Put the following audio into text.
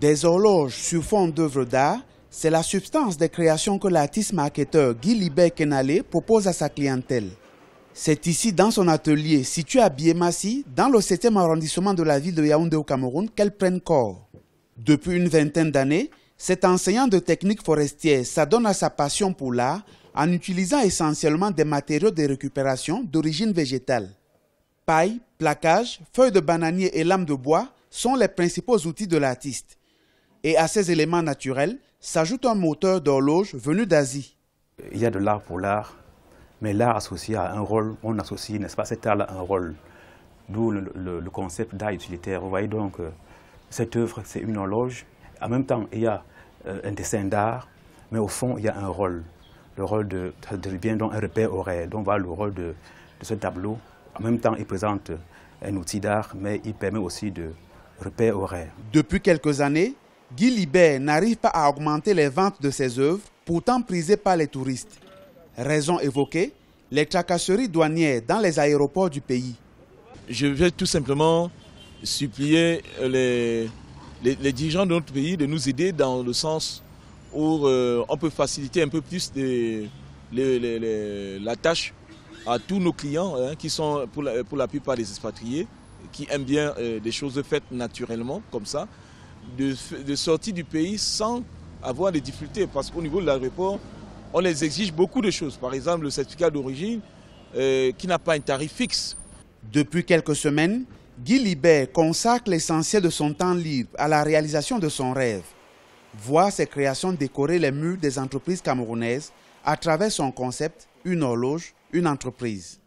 Des horloges sur fond d'œuvres d'art, c'est la substance des créations que l'artiste marketeur Guy Libert Kenale propose à sa clientèle. C'est ici, dans son atelier, situé à Biémassi, dans le 7e arrondissement de la ville de Yaoundé au Cameroun, qu'elle prenne corps. Depuis une vingtaine d'années, cet enseignant de techniques forestières s'adonne à sa passion pour l'art en utilisant essentiellement des matériaux de récupération d'origine végétale. Paille, plaquage, feuilles de bananier et lames de bois sont les principaux outils de l'artiste. Et à ces éléments naturels s'ajoute un moteur d'horloge venu d'Asie. Il y a de l'art pour l'art, mais l'art associé à un rôle, on associe, n'est-ce pas, cet art-là à un rôle. D'où le concept d'art utilitaire. Vous voyez donc, cette œuvre, c'est une horloge. En même temps, il y a un dessin d'art, mais au fond, il y a un rôle. Le rôle ça devient donc un repère horaire. Donc voilà le rôle de ce tableau. En même temps, il présente un outil d'art, mais il permet aussi de repère horaire. Depuis quelques années, Guy Libert n'arrive pas à augmenter les ventes de ses œuvres, pourtant prisées par les touristes. Raison évoquée, les tracasseries douanières dans les aéroports du pays. Je vais tout simplement supplier les dirigeants de notre pays de nous aider dans le sens où on peut faciliter un peu plus la tâche à tous nos clients qui sont pour la plupart des expatriés, qui aiment bien des choses faites naturellement comme ça, de sortir du pays sans avoir des difficultés. Parce qu'au niveau de l'aéroport, on les exige beaucoup de choses. Par exemple, le certificat d'origine qui n'a pas un tarif fixe. Depuis quelques semaines, Guy Libert consacre l'essentiel de son temps libre à la réalisation de son rêve. Voir ses créations décorer les murs des entreprises camerounaises à travers son concept « Une horloge, une entreprise ».